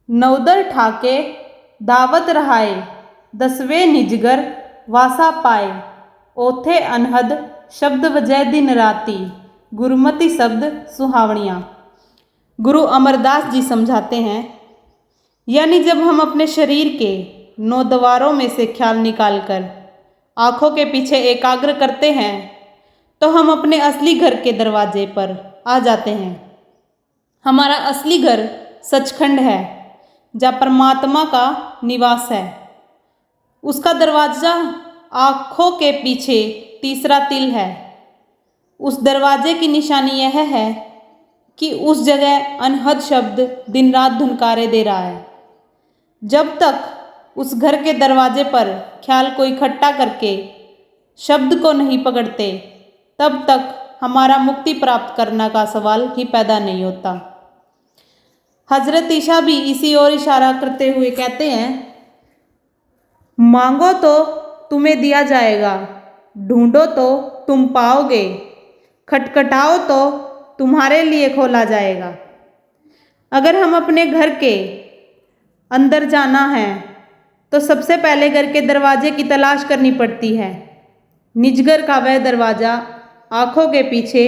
नवदर ठाके दावत रहाए, दसवें निजगर वासा पाए, ओथे अनहद शब्द वजह दिन राती, गुरुमति शब्द सुहावणियाँ। गुरु अमरदास जी समझाते हैं, यानी जब हम अपने शरीर के 9 द्वारों में से ख्याल निकालकर आँखों के पीछे एकाग्र करते हैं तो हम अपने असली घर के दरवाजे पर आ जाते हैं। हमारा असली घर सचखंड है, जहाँ परमात्मा का निवास है। उसका दरवाज़ा आँखों के पीछे तीसरा तिल है। उस दरवाजे की निशानी यह है कि उस जगह अनहद शब्द दिन रात धुनकारे दे रहा है। जब तक उस घर के दरवाजे पर ख्याल को इकट्ठा करके शब्द को नहीं पकड़ते, तब तक हमारा मुक्ति प्राप्त करने का सवाल ही पैदा नहीं होता। हजरत ईशा भी इसी ओर इशारा करते हुए कहते हैं, मांगो तो तुम्हें दिया जाएगा, ढूंढो तो तुम पाओगे, खटखटाओ तो तुम्हारे लिए खोला जाएगा। अगर हम अपने घर के अंदर जाना है तो सबसे पहले घर के दरवाजे की तलाश करनी पड़ती है। निजगर का वह दरवाज़ा आँखों के पीछे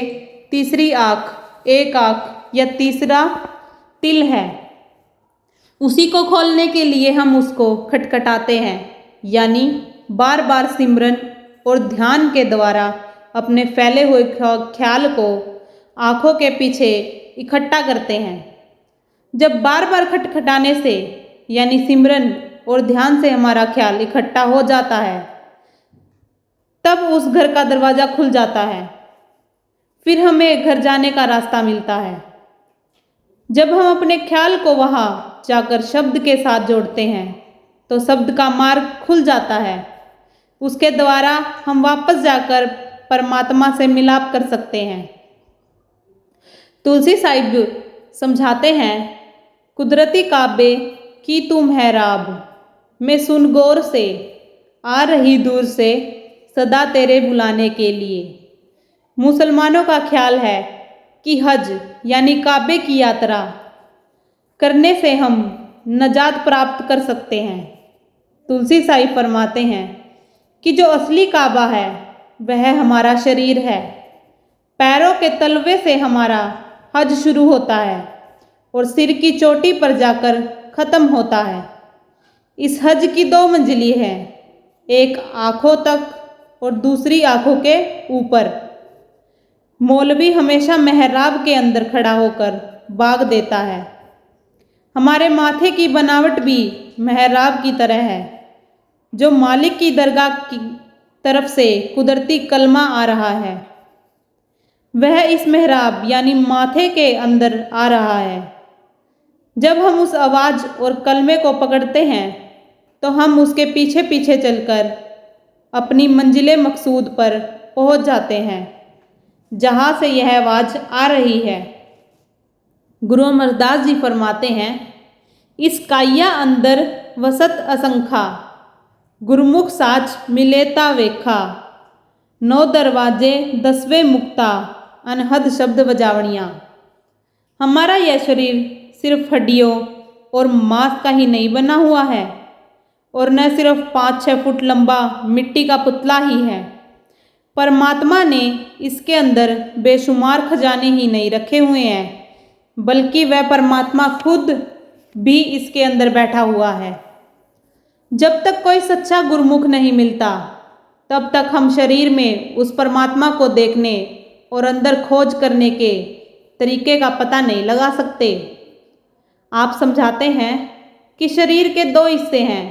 तीसरी आँख, एक आँख या तीसरा तिल है। उसी को खोलने के लिए हम उसको खटखटाते हैं, यानी बार बार सिमरन और ध्यान के द्वारा अपने फैले हुए ख्याल को आँखों के पीछे इकट्ठा करते हैं। जब बार बार खटखटाने से यानी सिमरन और ध्यान से हमारा ख्याल इकट्ठा हो जाता है, तब उस घर का दरवाज़ा खुल जाता है। फिर हमें घर जाने का रास्ता मिलता है। जब हम अपने ख्याल को वहाँ जाकर शब्द के साथ जोड़ते हैं तो शब्द का मार्ग खुल जाता है। उसके द्वारा हम वापस जाकर परमात्मा से मिलाप कर सकते हैं। तुलसी साहिब समझाते हैं, कुदरती काबे की तू मेहराब, मैं सुन गौर से आ रही दूर से सदा तेरे बुलाने के लिए। मुसलमानों का ख्याल है कि हज यानी काबे की यात्रा करने से हम नजात प्राप्त कर सकते हैं। तुलसी साहिब फरमाते हैं कि जो असली काबा है वह हमारा शरीर है। पैरों के तलवे से हमारा हज शुरू होता है और सिर की चोटी पर जाकर ख़त्म होता है। इस हज की 2 मंजिली है, एक आँखों तक और दूसरी आँखों के ऊपर। मौलवी हमेशा मेहराब के अंदर खड़ा होकर बाग देता है। हमारे माथे की बनावट भी मेहराब की तरह है। जो मालिक की दरगाह की तरफ से कुदरती कलमा आ रहा है, वह इस मेहराब यानी माथे के अंदर आ रहा है। जब हम उस आवाज़ और कलमे को पकड़ते हैं तो हम उसके पीछे पीछे चलकर अपनी मंजिले मकसूद पर पहुंच जाते हैं, जहां से यह आवाज़ आ रही है। गुरु अमरदास जी फरमाते हैं, इस काया अंदर वसत असंखा, गुरमुख साच मिलेता वेखा, 9 दरवाजे 10वें मुक्ता, अनहद शब्द बजावणियाँ। हमारा यह शरीर सिर्फ हड्डियों और मांस का ही नहीं बना हुआ है और न सिर्फ 5-6 फुट लंबा मिट्टी का पुतला ही है। परमात्मा ने इसके अंदर बेशुमार खजाने ही नहीं रखे हुए हैं, बल्कि वह परमात्मा खुद भी इसके अंदर बैठा हुआ है। जब तक कोई सच्चा गुरमुख नहीं मिलता, तब तक हम शरीर में उस परमात्मा को देखने और अंदर खोज करने के तरीके का पता नहीं लगा सकते। आप समझाते हैं कि शरीर के 2 हिस्से हैं,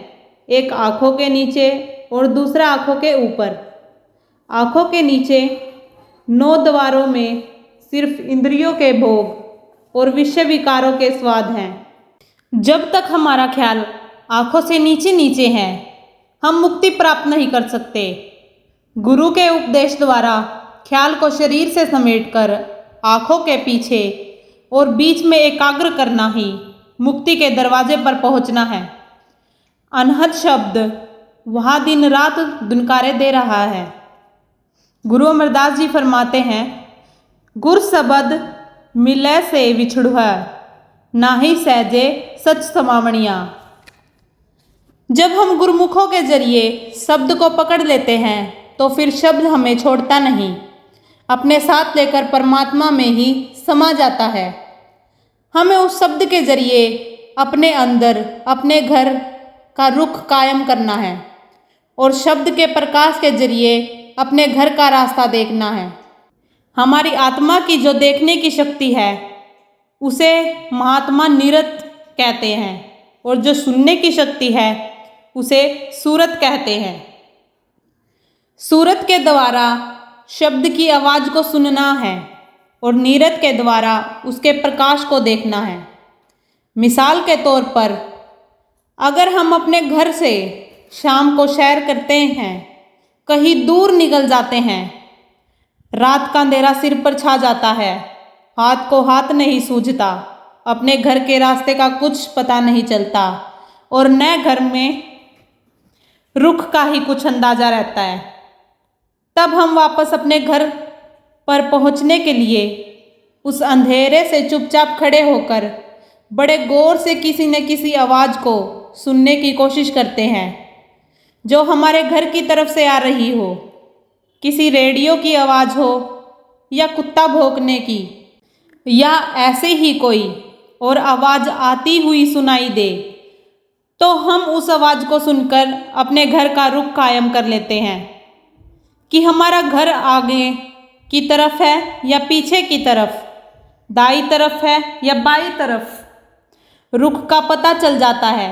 एक आँखों के नीचे और दूसरा आँखों के ऊपर। आँखों के नीचे 9 द्वारों में सिर्फ इंद्रियों के भोग और विषय विकारों के स्वाद हैं। जब तक हमारा ख्याल आँखों से नीचे नीचे है, हम मुक्ति प्राप्त नहीं कर सकते। गुरु के उपदेश द्वारा ख्याल को शरीर से समेटकर आँखों के पीछे और बीच में एकाग्र करना ही मुक्ति के दरवाजे पर पहुंचना है। अनहद शब्द वहाँ दिन रात दुनकारे दे रहा है। गुरु अमरदास जी फरमाते हैं, गुर सबद मिलै से विछड़ुआ, नाही सहजे सच समावणियाँ। जब हम गुरुमुखों के जरिए शब्द को पकड़ लेते हैं तो फिर शब्द हमें छोड़ता नहीं, अपने साथ लेकर परमात्मा में ही समा जाता है। हमें उस शब्द के जरिए अपने अंदर अपने घर का रुख कायम करना है और शब्द के प्रकाश के जरिए अपने घर का रास्ता देखना है। हमारी आत्मा की जो देखने की शक्ति है उसे महात्मा नीरत कहते हैं और जो सुनने की शक्ति है उसे सूरत कहते हैं। सूरत के द्वारा शब्द की आवाज़ को सुनना है और नीरत के द्वारा उसके प्रकाश को देखना है। मिसाल के तौर पर अगर हम अपने घर से शाम को सैर करते हैं, कहीं दूर निकल जाते हैं, रात का अंधेरा सिर पर छा जाता है, हाथ को हाथ नहीं सूझता, अपने घर के रास्ते का कुछ पता नहीं चलता और न घर में रुख का ही कुछ अंदाजा रहता है, तब हम वापस अपने घर पर पहुंचने के लिए उस अंधेरे से चुपचाप खड़े होकर बड़े गौर से किसी न किसी आवाज़ को सुनने की कोशिश करते हैं जो हमारे घर की तरफ से आ रही हो। किसी रेडियो की आवाज़ हो या कुत्ता भौंकने की या ऐसे ही कोई और आवाज़ आती हुई सुनाई दे तो हम उस आवाज़ को सुनकर अपने घर का रुख कायम कर लेते हैं कि हमारा घर आगे की तरफ है या पीछे की तरफ, दाईं तरफ है या बाईं तरफ। रुख का पता चल जाता है।